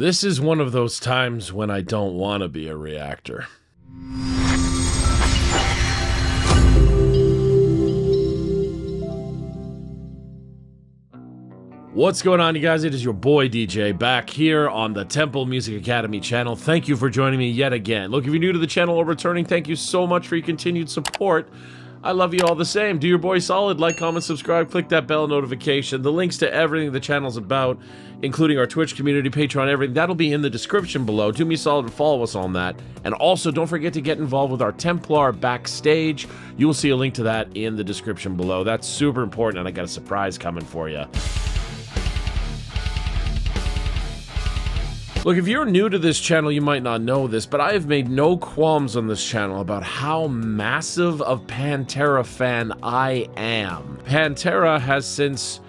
This is one of those times when I don't want to be a reactor. What's going on, you guys? It is your boy DJ back here on the Temple Music Academy channel. Thank you for joining me yet again. Look, if you're new to the channel or returning, thank you so much for your continued support. I love you all the same. Do your boy solid. Like, comment, subscribe, click that bell notification. The links to everything the channel's about, including our Twitch community, Patreon, everything, that'll be in the description below. Do me a solid and follow us on that. And also, don't forget to get involved with our Templar backstage. You will see a link to that in the description below. That's super important, and I got a surprise coming for you. Look, if you're new to this channel, you might not know this, but I have made no qualms on this channel about how massive of Pantera fan I am. Pantera has since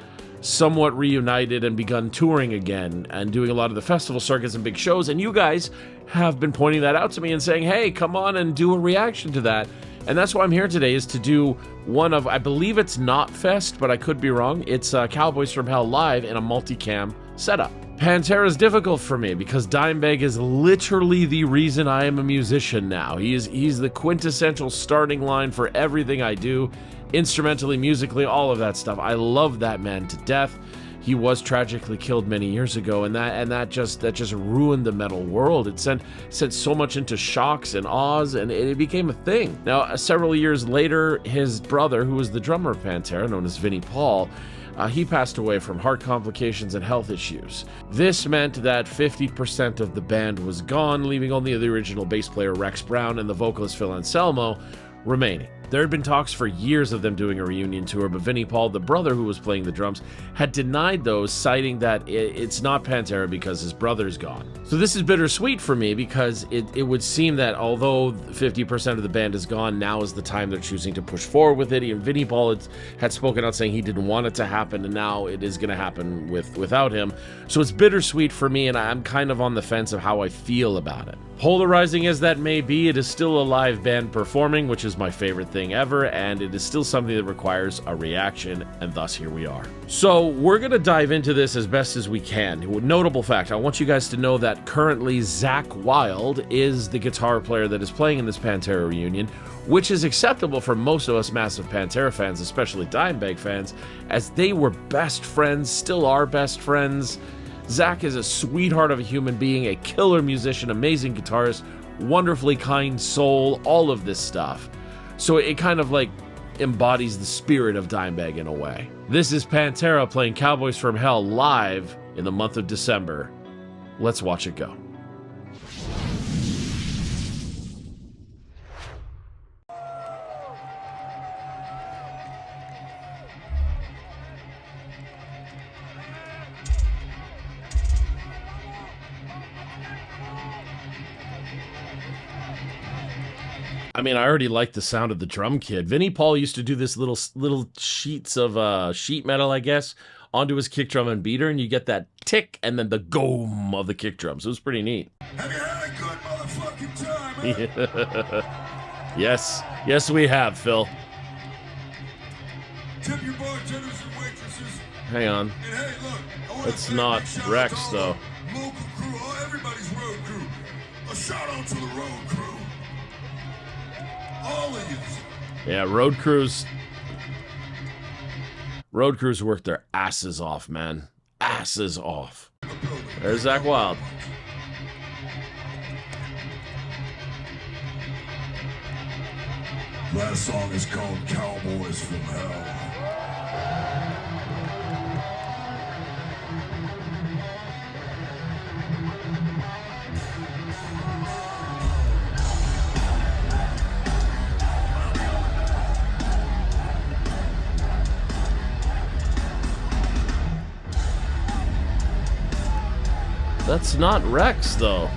somewhat reunited and begun touring again and doing a lot of the festival circuits and big shows, and you guys have been pointing that out to me and saying, hey, come on and do a reaction to that. And that's why I'm here today, is to do one of, I believe it's Knotfest, but I could be wrong. It's Cowboys from Hell live in a multicam setup. Pantera is difficult for me because Dimebag is literally the reason I am a musician now. He's the quintessential starting line for everything I do, instrumentally, musically, all of that stuff. I love that man to death. He was tragically killed many years ago, and that just ruined the metal world. It sent so much into shocks and awes, and it became a thing. Now, several years later, his brother, who was the drummer of Pantera, known as Vinnie Paul, he passed away from heart complications and health issues. This meant that 50% of the band was gone, leaving only the original bass player Rex Brown and the vocalist Phil Anselmo remaining. There had been talks for years of them doing a reunion tour, but Vinnie Paul, the brother who was playing the drums, had denied those, citing that it's not Pantera because his brother's gone. So this is bittersweet for me because it would seem that although 50% of the band is gone, now is the time they're choosing to push forward with it. And Vinnie Paul had spoken out saying he didn't want it to happen, and now it is going to happen without him. So it's bittersweet for me, and I'm kind of on the fence of how I feel about it. Polarizing as that may be, it is still a live band performing, which is my favorite thing ever, and it is still something that requires a reaction, and thus here we are. So we're going to dive into this as best as we can. Notable fact, I want you guys to know that currently Zakk Wylde is the guitar player that is playing in this Pantera reunion, which is acceptable for most of us massive Pantera fans, especially Dimebag fans, as they were best friends, still are best friends. Zakk is a sweetheart of a human being, a killer musician, amazing guitarist, wonderfully kind soul, all of this stuff. So it kind of like embodies the spirit of Dimebag in a way. This is Pantera playing Cowboys from Hell live in the month of December. Let's watch it go. I mean, I already like the sound of the drum kit. Vinnie Paul used to do this little sheets of sheet metal, I guess, onto his kick drum and beater, and you get that tick and then the goom of the kick drum. So it was pretty neat. Have you had a good motherfucking time, Yeah. Yes, we have, Phil. Tip your bartenders and waitresses. Hang on. And hey, look, It's not Rex, though. Local crew, everybody's road crew. A shout out to the road crew. All of you. Yeah, road crews work their asses off, man. Asses off. There's Zakk Wylde. Last song is called Cowboys from Hell. That's not Rex, though.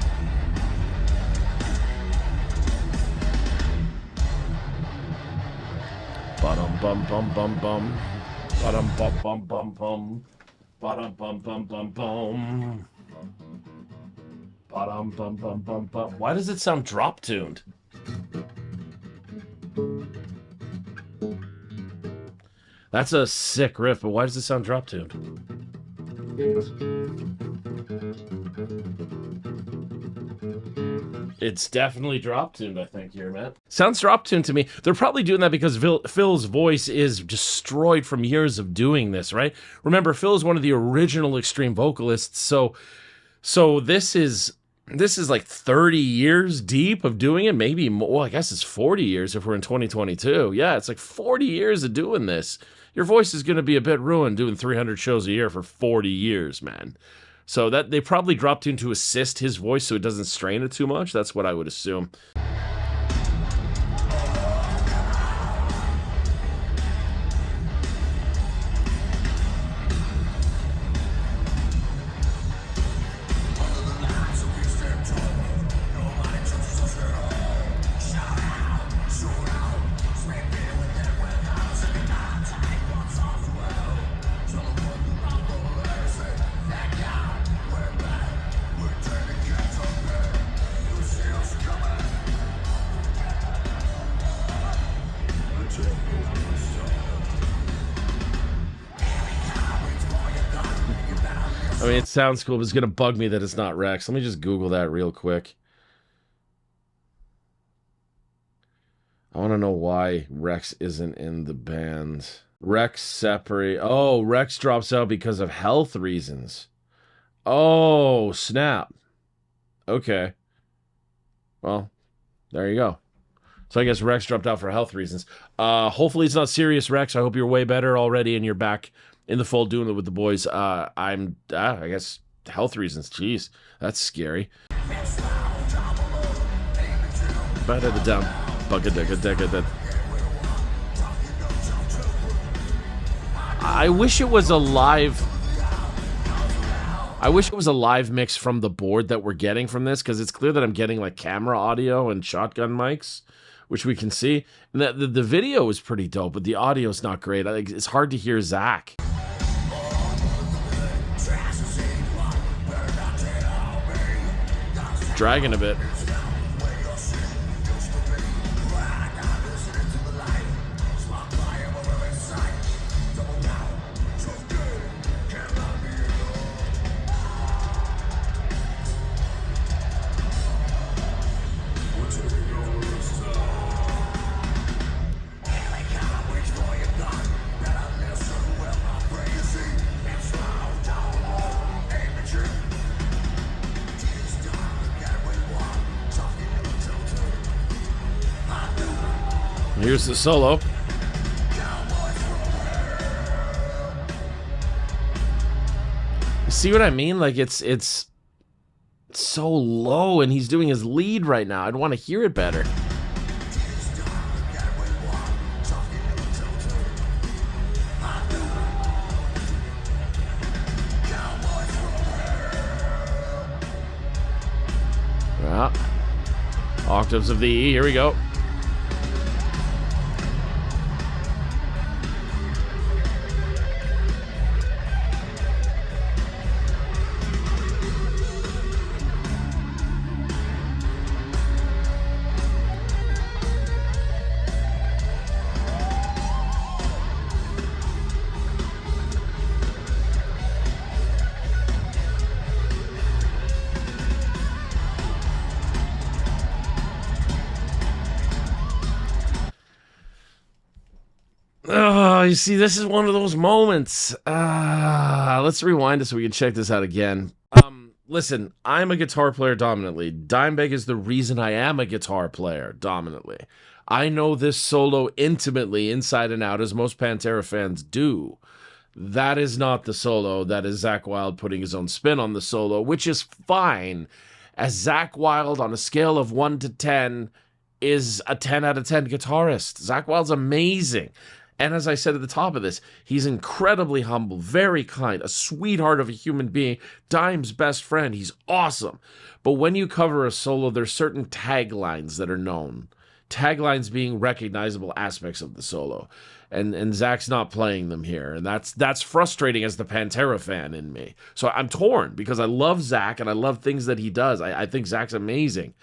Bum bum bum bum bum. Bum bum bum bum bum. Bum bum bum bum bum. Bum bum bum bum bum. Why does it sound drop tuned? That's a sick riff, but why does it sound drop tuned? It's definitely drop-tuned, I think, here, man. Sounds drop-tuned to me. They're probably doing that because Phil's voice is destroyed from years of doing this, right? Remember, Phil is one of the original Extreme vocalists, so this is like 30 years deep of doing it, maybe more. Well, I guess it's 40 years if we're in 2022. Yeah, it's like 40 years of doing this. Your voice is going to be a bit ruined doing 300 shows a year for 40 years, man. So that they probably dropped in to assist his voice so it doesn't strain it too much. That's what I would assume. I mean, it sounds cool, but it's going to bug me that it's not Rex. Let me just Google that real quick. I want to know why Rex isn't in the band. Rex separate. Oh, Rex drops out because of health reasons. Oh, snap. Okay. Well, there you go. So I guess Rex dropped out for health reasons. Hopefully it's not serious, Rex. I hope you're way better already and you're back in the fold doing it with the boys. I guess health reasons. Jeez, that's scary. I wish it was a live. I wish it was a live mix from the board that we're getting from this, because it's clear that I'm getting like camera audio and shotgun mics, which we can see. And the video is pretty dope, but the audio is not great. It's hard to hear Zach. Dragging a bit. Here's the solo. You see what I mean? Like it's so low, and he's doing his lead right now. I'd want to hear it better. Yeah. Octaves of the E. Here we go. Oh, you see, this is one of those moments. Let's rewind it so we can check this out again. Listen, I'm a guitar player dominantly. Dimebag is the reason I am a guitar player dominantly. I know this solo intimately, inside and out, as most Pantera fans do. That is not the solo. That is Zakk Wylde putting his own spin on the solo, which is fine, as Zakk Wylde, on a scale of 1 to 10, is a 10 out of 10 guitarist. Zakk Wylde's amazing. And as I said at the top of this, he's incredibly humble, very kind, a sweetheart of a human being, Dime's best friend. He's awesome. But when you cover a solo, there's certain taglines that are known. Taglines being recognizable aspects of the solo. And Zach's not playing them here. And that's frustrating as the Pantera fan in me. So I'm torn because I love Zach and I love things that he does. I think Zach's amazing.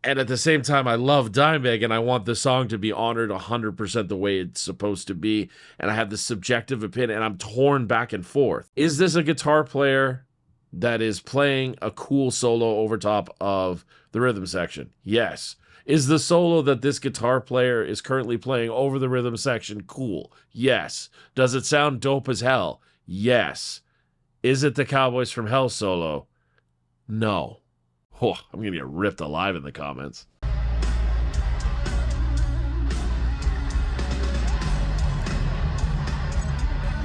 And at the same time, I love Dimebag, and I want the song to be honored 100% the way it's supposed to be. And I have this subjective opinion, and I'm torn back and forth. Is this a guitar player that is playing a cool solo over top of the rhythm section? Yes. Is the solo that this guitar player is currently playing over the rhythm section cool? Yes. Does it sound dope as hell? Yes. Is it the Cowboys from Hell solo? No. Oh, I'm going to get ripped alive in the comments.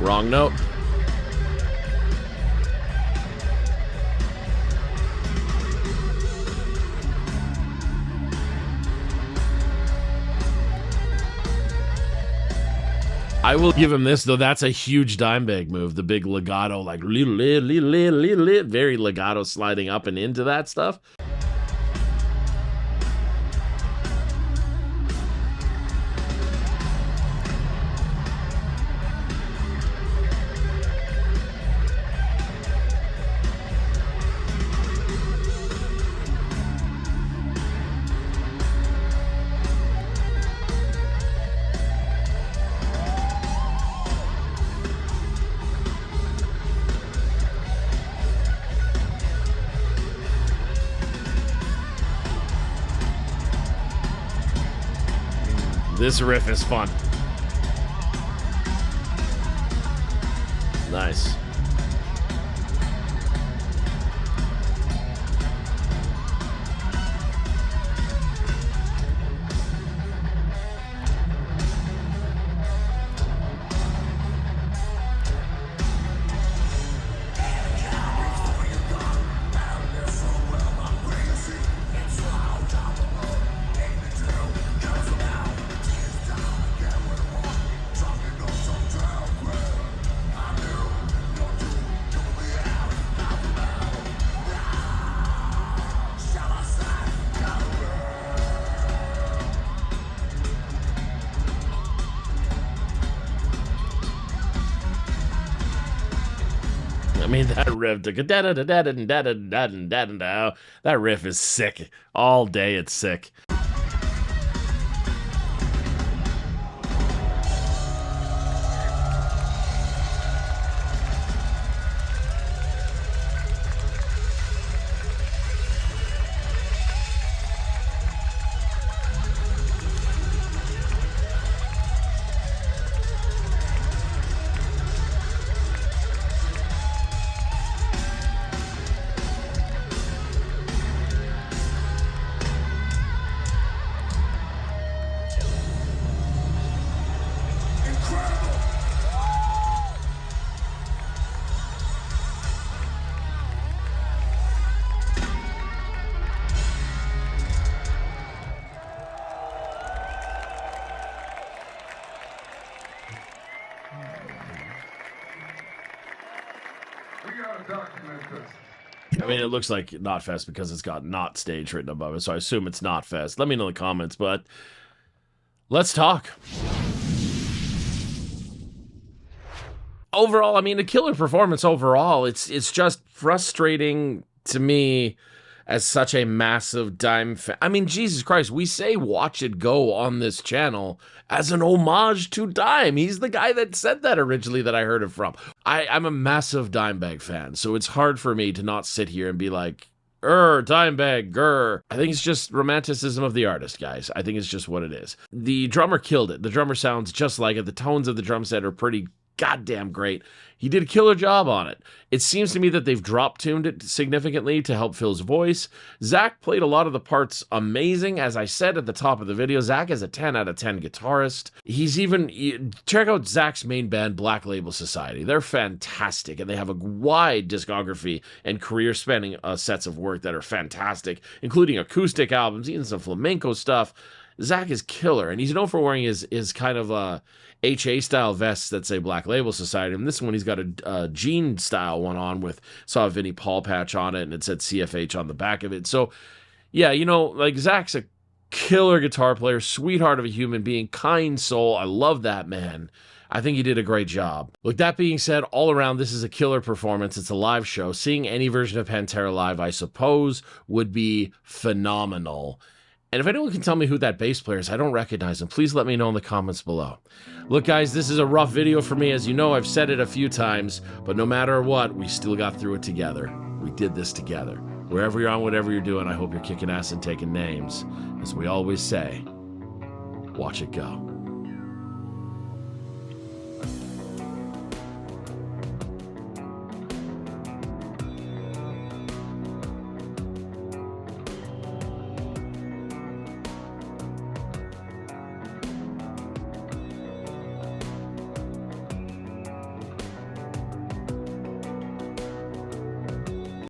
Wrong note. I will give him this, though. That's a huge Dimebag move. The big legato, like very legato sliding up and into that stuff. This riff is fun. Nice. I mean, that riff, that riff is sick. All day it's sick. I mean, it looks like Knotfest because it's got Knot Stage written above it, so I assume it's Knotfest. Let me know in the comments, but let's talk. Overall, I mean, a killer performance overall. It's just frustrating to me as such a massive Dime fan. I mean, Jesus Christ, we say Watch It Go on this channel as an homage to Dime. He's the guy that said that originally that I heard it from. I'm a massive Dimebag fan, so it's hard for me to not sit here and be like, Dimebag, grr. I think it's just romanticism of the artist, guys. I think it's just what it is. The drummer killed it. The drummer sounds just like it. The tones of the drum set are pretty goddamn great. He did a killer job on it. It seems to me that they've drop-tuned it significantly to help Phil's voice. Zach played a lot of the parts amazing. As I said at the top of the video, Zach is a 10 out of 10 guitarist. Check out Zach's main band, Black Label Society. They're fantastic, and they have a wide discography and career-spanning sets of work that are fantastic, including acoustic albums, even some flamenco stuff. Zach is killer, and he's known for wearing his kind of HA-style vests that say Black Label Society. And this one, he's got a jean-style one on with, saw a Vinnie Paul patch on it, and it said CFH on the back of it. So, yeah, you know, like, Zach's a killer guitar player, sweetheart of a human being, kind soul. I love that man. I think he did a great job. Look, that being said, all around, this is a killer performance. It's a live show. Seeing any version of Pantera live, I suppose, would be phenomenal. And if anyone can tell me who that bass player is, I don't recognize him. Please let me know in the comments below. Look, guys, this is a rough video for me. As you know, I've said it a few times, but no matter what, we still got through it together. We did this together. Wherever you're on, whatever you're doing, I hope you're kicking ass and taking names. As we always say, watch it go.